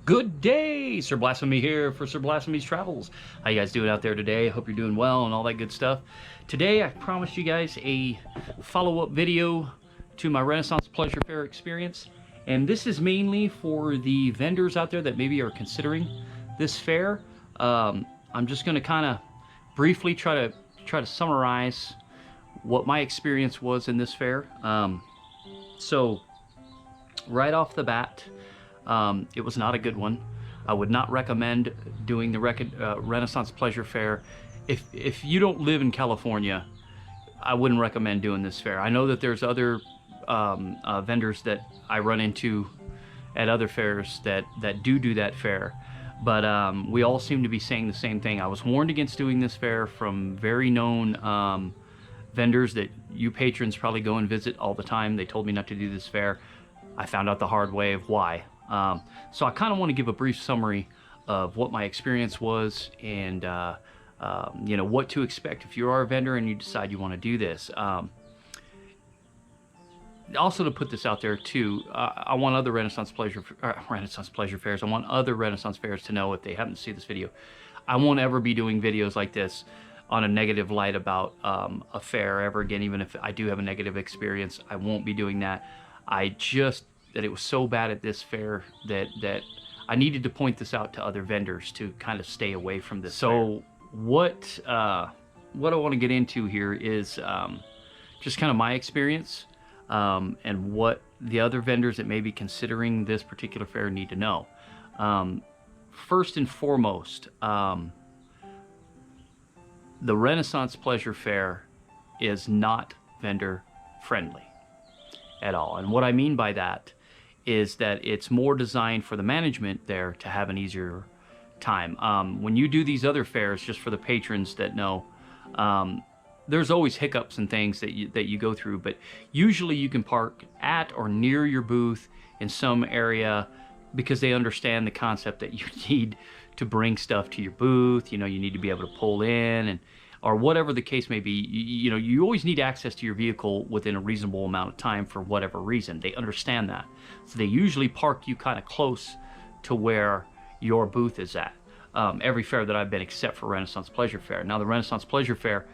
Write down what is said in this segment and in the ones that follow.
Good day, Sir Blasphemy here for Sir Blasphemy's Travels. How you guys doing out there today? I hope you're doing well and all that good stuff. Today I promised you guys a follow-up video to my Renaissance Pleasure Faire experience. And this is mainly for the vendors out there that maybe are considering this fair. I'm just going to kind of briefly try to summarize what my experience was in this fair. So right off the bat, it was not a good one. I would not recommend doing the Renaissance Pleasure Faire. If you don't live in California, I wouldn't recommend doing this fair. I know that there's other vendors that I run into at other fairs that do that fair, but we all seem to be saying the same thing. I was warned against doing this fair from very known vendors that you patrons probably go and visit all the time. They told me not to do this fair. I found out the hard way of why. So I kind of want to give a brief summary of what my experience was and you know, what to expect if you are a vendor and you decide you want to do this. Also, to put this out there too, I want other Renaissance Pleasure Fairs. I want other Renaissance fairs to know, if they haven't seen this video, I won't ever be doing videos like this on a negative light about a fair ever again. Even if I do have a negative experience, I won't be doing that. That it was so bad at this fair that I needed to point this out to other vendors to kind of stay away from this. So what I want to get into here is just kind of my experience and what the other vendors that may be considering this particular fair need to know. First and foremost, the Renaissance Pleasure Faire is not vendor friendly at all. And what I mean by that is that it's more designed for the management there to have an easier time. When you do these other fairs, just for the patrons that know, there's always hiccups and things that you go through, but usually you can park at or near your booth in some area because they understand the concept that you need to bring stuff to your booth. You know, you need to be able to pull in and or whatever the case may be. You know, you always need access to your vehicle within a reasonable amount of time for whatever reason. They understand that. So they usually park you kind of close to where your booth is at. Every fair that I've been, except for Renaissance Pleasure Faire. Now, the Renaissance Pleasure Faire,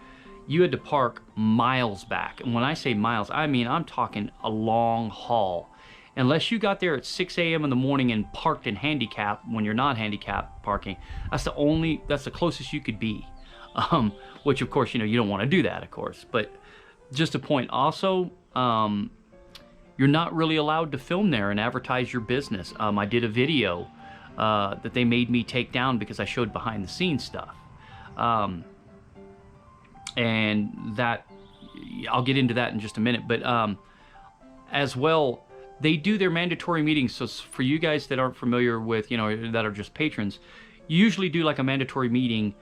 you had to park miles back. And when I say miles, I mean I'm talking a long haul. Unless you got there at 6 a.m. in the morning and parked in handicap when you're not handicap parking, that's the closest you could be. Which of course, you know, you don't want to do that, of course. But just a point also, you're not really allowed to film there and advertise your business. I did a video that they made me take down because I showed behind the scenes stuff. And that, I'll get into that in just a minute. But as well, they do their mandatory meetings. So for you guys that aren't familiar with, you know, that are just patrons, you usually do like a mandatory meeting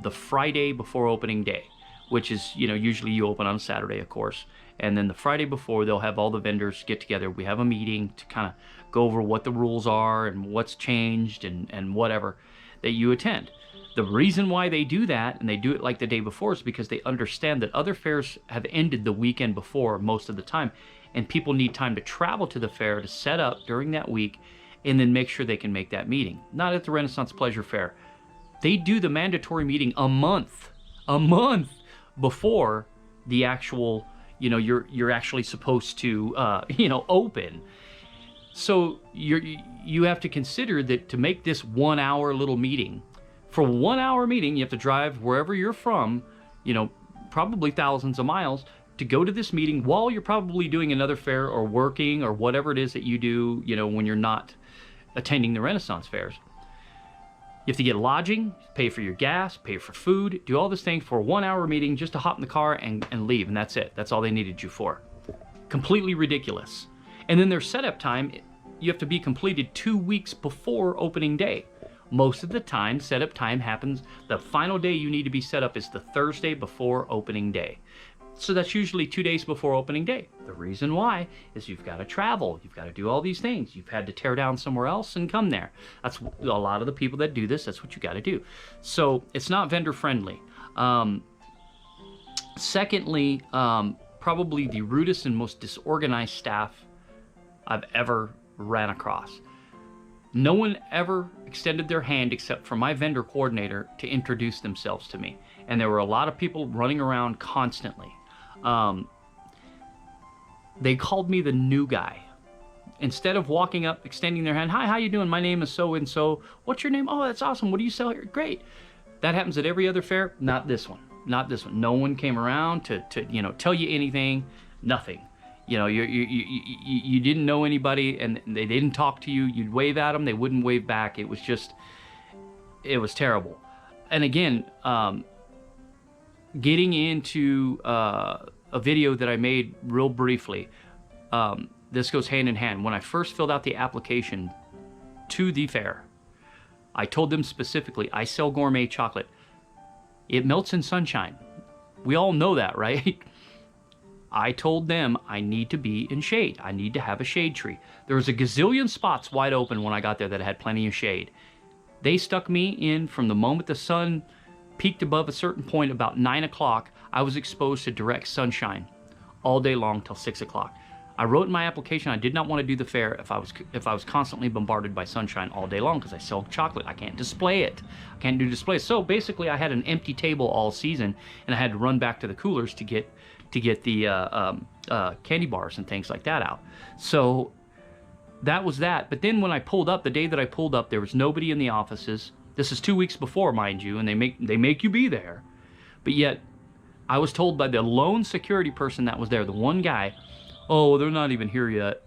the Friday before opening day, which is, you know, usually you open on a Saturday, of course. And then the Friday before, they'll have all the vendors get together. We have a meeting to kind of go over what the rules are and what's changed and whatever that you attend. The reason why they do that, and they do it like the day before, is because they understand that other fairs have ended the weekend before most of the time, and people need time to travel to the fair to set up during that week and then make sure they can make that meeting. Not at the Renaissance Pleasure Faire. They do the mandatory meeting a month before the actual, you know, you're actually supposed to, you know, open. So you have to consider that to make this 1 hour little meeting, for 1 hour meeting, you have to drive wherever you're from, you know, probably thousands of miles to go to this meeting while you're probably doing another fair or working or whatever it is that you do, you know, when you're not attending the Renaissance fairs. You have to get lodging, pay for your gas, pay for food, do all this thing for a 1 hour meeting just to hop in the car and leave, and that's it. That's all they needed you for. Completely ridiculous. And then their setup time, you have to be completed 2 weeks before opening day. Most of the time, setup time happens, the final day you need to be set up is the Thursday before opening day. So that's usually 2 days before opening day. The reason why is you've got to travel. You've got to do all these things. You've had to tear down somewhere else and come there. That's a lot of the people that do this. That's what you got to do. So it's not vendor friendly. Secondly, probably the rudest and most disorganized staff I've ever ran across. No one ever extended their hand except for my vendor coordinator to introduce themselves to me. And there were a lot of people running around constantly. They called me the new guy. Instead of walking up, extending their hand, hi, how you doing? My name is so-and-so. What's your name? Oh, that's awesome. What do you sell here? Great. That happens at every other fair. Not this one. Not this one. No one came around to tell you anything. Nothing. You didn't know anybody, and they didn't talk to you. You'd wave at them. They wouldn't wave back. It was terrible. And again, getting into a video that I made real briefly, this goes hand in hand. When I first filled out the application to the fair, I told them specifically, I sell gourmet chocolate. It melts in sunshine. We all know that, right? I told them I need to be in shade. I need to have a shade tree. There was a gazillion spots wide open when I got there that had plenty of shade. They stuck me in from the moment the sun peaked above a certain point, about 9 o'clock. I was exposed to direct sunshine all day long till 6 o'clock. I wrote in my application I did not want to do the fair if I was constantly bombarded by sunshine all day long, because I sell chocolate. I can't display it. I can't do displays. So basically I had an empty table all season, and I had to run back to the coolers to get the candy bars and things like that out. So that was that. But then when I pulled up, the day that I pulled up, there was nobody in the offices. This is 2 weeks before, mind you, and they make you be there. But yet I was told by the lone security person that was there, the one guy, oh, they're not even here yet.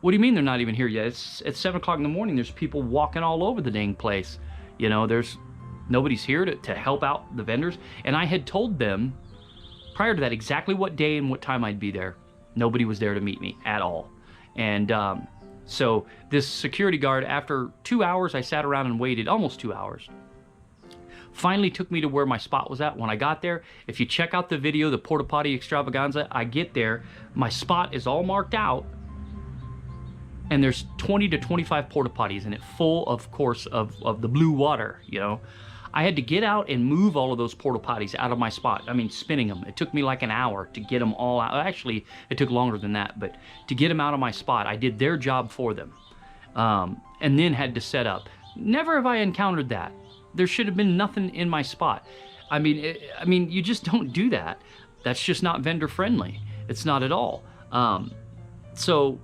What do you mean they're not even here yet? It's 7 o'clock in the morning. There's people walking all over the dang place. Nobody's here to help out the vendors. And I had told them prior to that exactly what day and what time I'd be there. Nobody was there to meet me at all. And so this security guard, after 2 hours, I sat around and waited, almost 2 hours, finally took me to where my spot was at. When I got there, if you check out the video, the Porta Potty Extravaganza, I get there, my spot is all marked out, and there's 20 to 25 porta potties in it, full, of course, of the blue water, I had to get out and move all of those porta potties out of my spot. I mean, spinning them. It took me like an hour to get them all out. Actually, it took longer than that, but to get them out of my spot, I did their job for them, and then had to set up. Never have I encountered that. There should have been nothing in my spot. I mean, you just don't do that. That's just not vendor friendly. It's not at all. So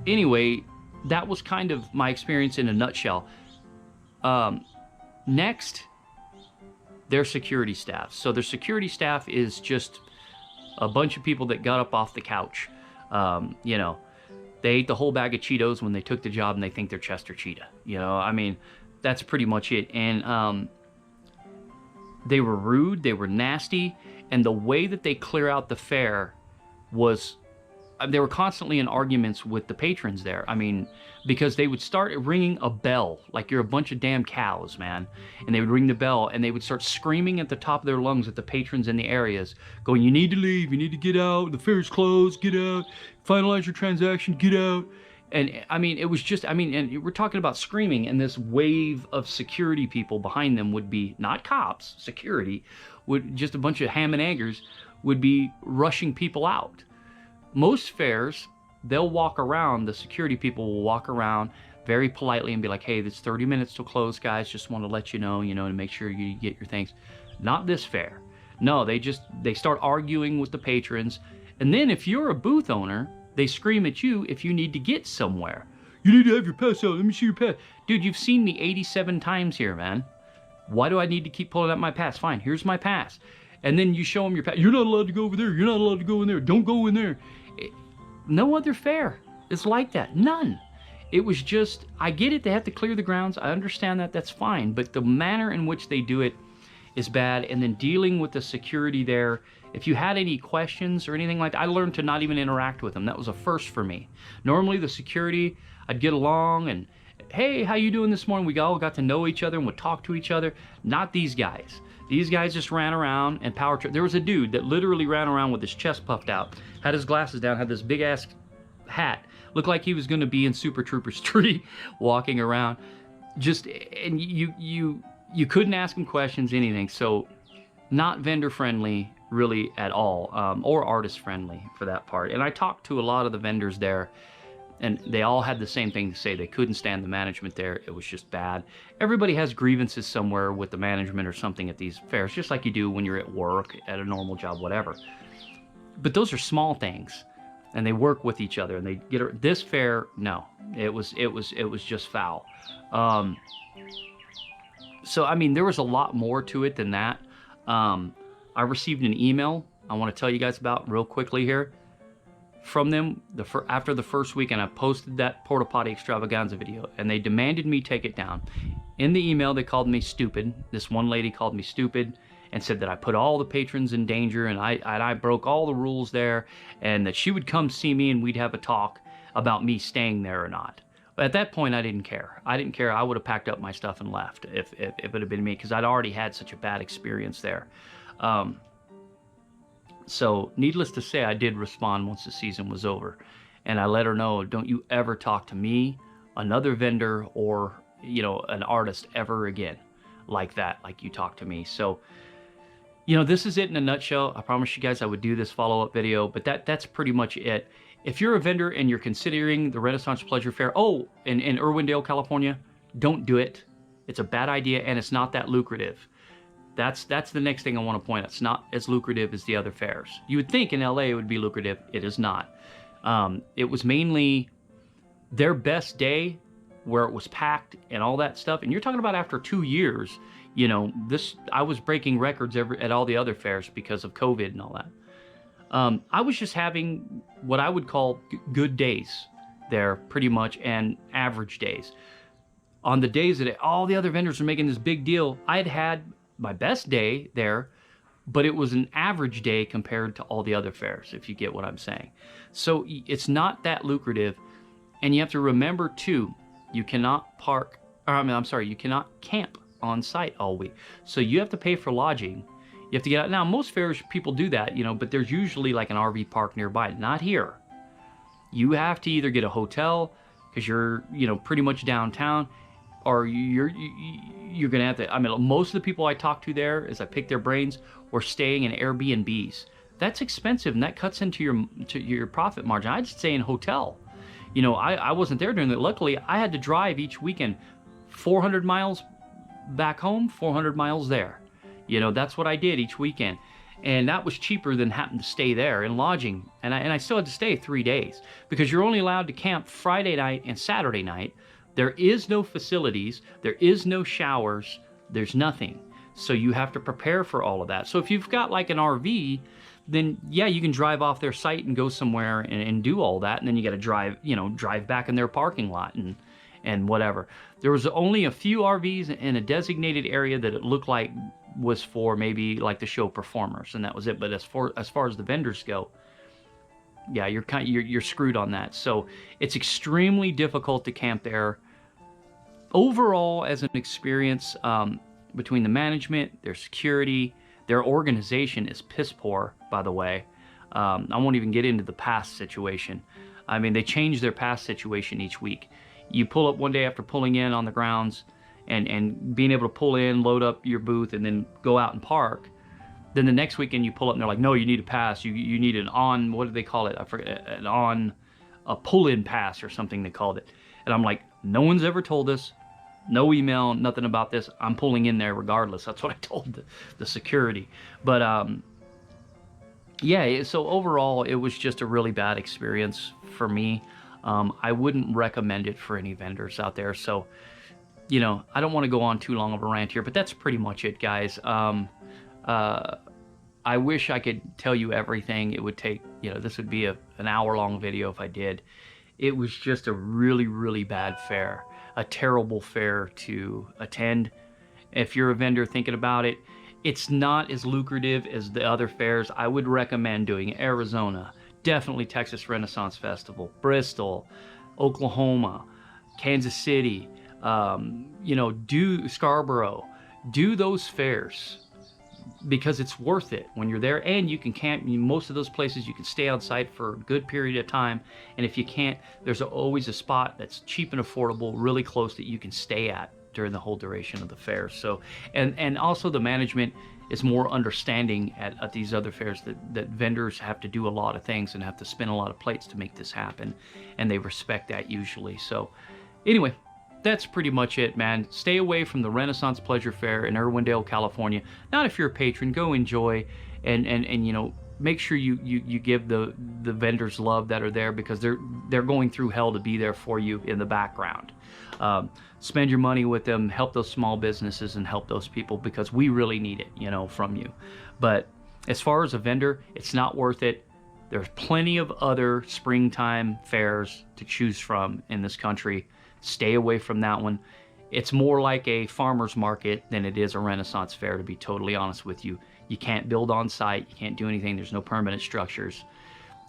anyway, that was kind of my experience in a nutshell. Next, their security staff. So their security staff is just a bunch of people that got up off the couch. They ate the whole bag of Cheetos when they took the job, and they think they're Chester Cheetah. I mean, that's pretty much it. And they were rude, they were nasty, and the way that they clear out the fair was, they were constantly in arguments with the patrons there. I mean, because they would start ringing a bell like you're a bunch of damn cows, man. And they would ring the bell, and they would start screaming at the top of their lungs at the patrons in the areas, going, you need to leave, you need to get out, the fair's closed, get out, finalize your transaction, get out. And I mean, it was just, and we're talking about screaming, and this wave of security people behind them would be, not cops, security, would just a bunch of ham and eggers would be rushing people out. Most fairs, they'll walk around, the security people will walk around very politely and be like, hey, it's 30 minutes till close, guys, just want to let you know, to make sure you get your things. Not this fair. No, they start arguing with the patrons, and then if you're a booth owner, they scream at you if you need to get somewhere. You need to have your pass out. Let me see your pass. Dude, you've seen me 87 times here, man. Why do I need to keep pulling out my pass? Fine, here's my pass. And then you show them your pass. You're not allowed to go over there. You're not allowed to go in there. Don't go in there. No other fair is like that. None. It was just, I get it. They have to clear the grounds. I understand that. That's fine. But the manner in which they do it is bad. And then dealing with the security there, if you had any questions or anything like that, I learned to not even interact with them. That was a first for me. Normally the security, I'd get along and, hey, how you doing this morning? We all got to know each other and would talk to each other. Not these guys. These guys just ran around and power trip. There was a dude that literally ran around with his chest puffed out, had his glasses down, had this big ass hat. Looked like he was going to be in Super Troopers 3 walking around. Just, and you couldn't ask him questions, anything. So not vendor friendly really at all, or artist friendly for that part. And I talked to a lot of the vendors there, And they all had the same thing to say. They couldn't stand the management there. It was just bad. Everybody has grievances somewhere with the management or something at these fairs, just like you do when you're at work, at a normal job, whatever. But those are small things, and they work with each other, and they get this fair. No, it was just foul. So I mean, there was a lot more to it than that. I received an email I want to tell you guys about real quickly here from them after the first week, and I posted that porta potty extravaganza video, and they demanded me take it down. In the email, they called me stupid. This one lady called me stupid and said that I put all the patrons in danger, and I broke all the rules there, and that she would come see me and we'd have a talk about me staying there or not. But at that point, I didn't care. I didn't care. I would have packed up my stuff and left if it had been me, because I'd already had such a bad experience there. So needless to say, I did respond once the season was over, and I let her know, don't you ever talk to me, another vendor, or, you know, an artist ever again like that, like you talk to me. So, you know, this is it in a nutshell. I promised you guys I would do this follow-up video, but that's pretty much it. If you're a vendor and you're considering the Renaissance Pleasure Faire, in Irwindale, California, don't do it. It's a bad idea, and it's not that lucrative. That's the next thing I want to point out. It's not as lucrative as the other fairs. You would think in LA it would be lucrative. It is not. It was mainly their best day where it was packed and all that stuff. And you're talking about after 2 years, you know, I was breaking records at all the other fairs because of COVID and all that. I was just having what I would call good days there, pretty much, and average days. On the days that all the other vendors were making this big deal, I had my best day there, but it was an average day compared to all the other fairs, if you get what I'm saying. So it's not that lucrative, and you have to remember too, you cannot you cannot camp on site all week. So you have to pay for lodging. You have to get out. Now, most fairs, people do that, you know, but there's usually like an RV park nearby. Not here. You have to either get a hotel, because you're, you know, pretty much downtown, or you're gonna have to. I mean, most of the people I talk to there, as I pick their brains, were staying in Airbnbs. That's expensive, and that cuts into your profit margin. I'd stay in a hotel. You know, I wasn't there during that. Luckily, I had to drive each weekend 400 miles back home, 400 miles there. You know, that's what I did each weekend, and that was cheaper than having to stay there in lodging. And I still had to stay 3 days, because you're only allowed to camp Friday night and Saturday night. There is no facilities, there is no showers, there's nothing. So you have to prepare for all of that. So if you've got like an RV, then yeah, you can drive off their site and go somewhere and do all that, and then you got to drive back in their parking lot and whatever. There was only a few RVs in a designated area that it looked like was for maybe like the show performers, and that was it. But as far as the vendors go, yeah, you're screwed on that. So it's extremely difficult to camp there. Overall, as an experience, between the management, their security, their organization is piss poor, by the way. I won't even get into the pass situation. I mean, they change their pass situation each week. You pull up one day after pulling in on the grounds and being able to pull in, load up your booth, and then go out and park. Then the next weekend you pull up and they're like, no, you need a pass. You need an on, what do they call it? I forget, a pull-in pass or something they called it. And I'm like, no one's ever told us. No email, nothing about this. I'm pulling in there regardless. That's what I told the security. But yeah, so overall, it was just a really bad experience for me. I wouldn't recommend it for any vendors out there. So, you know, I don't want to go on too long of a rant here, but that's pretty much it, guys. I wish I could tell you everything. It would take, you know, this would be an hour-long video if I did. It was just a really, really bad fair. A terrible fair to attend. If you're a vendor thinking about it, it's not as lucrative as the other fairs. I would recommend doing Arizona, definitely Texas Renaissance Festival, Bristol, Oklahoma, Kansas City, you know, do Scarborough, do those fairs, because it's worth it when you're there, and you can camp. Most of those places you can stay on site for a good period of time, and if you can't, there's always a spot that's cheap and affordable, really close, that you can stay at during the whole duration of the fair. So, and also the management is more understanding at these other fairs that vendors have to do a lot of things and have to spin a lot of plates to make this happen, and they respect that usually. So anyway, that's pretty much it, man. Stay away from the Renaissance Pleasure Faire in Irwindale, California. Not if you're a patron. Go enjoy, and you know, make sure you give the vendors love that are there, because they're going through hell to be there for you in the background. Spend your money with them, help those small businesses, and help those people, because we really need it, you know, from you. But as far as a vendor, it's not worth it. There's plenty of other springtime fairs to choose from in this country. Stay away from that one. It's more like a farmer's market than it is a Renaissance fair, to be totally honest with you. You can't build on site. You can't do anything. There's no permanent structures.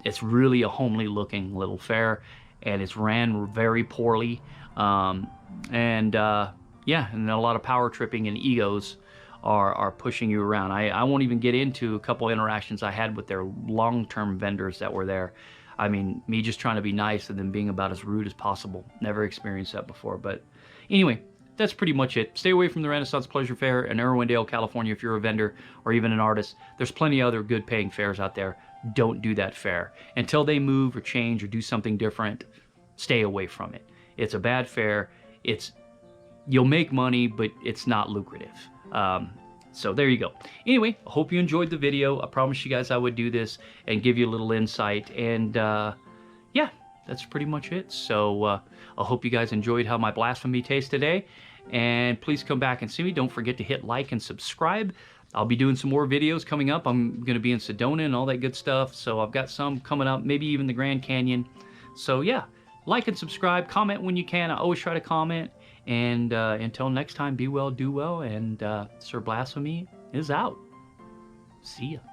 It's really a homely looking little fair, and it's ran very poorly. Yeah, and a lot of power tripping and egos are pushing you around. I won't even get into a couple interactions I had with their long-term vendors that were there. I mean, me just trying to be nice and then being about as rude as possible. Never experienced that before. But anyway, that's pretty much it. Stay away from the Renaissance Pleasure Faire in Irwindale, California if you're a vendor or even an artist. There's plenty of other good paying fairs out there. Don't do that fair. Until they move or change or do something different, stay away from it. It's a bad fair. You'll make money, but it's not lucrative. So there you go. Anyway, I hope you enjoyed the video. I promised you guys I would do this and give you a little insight. And yeah, that's pretty much it. So I hope you guys enjoyed how my Blasphemy tastes today. And please come back and see me. Don't forget to hit like and subscribe. I'll be doing some more videos coming up. I'm going to be in Sedona and all that good stuff. So I've got some coming up, maybe even the Grand Canyon. So yeah, like and subscribe. Comment when you can. I always try to comment. And until next time, be well, do well, and Sir Blasphemy is out. See ya.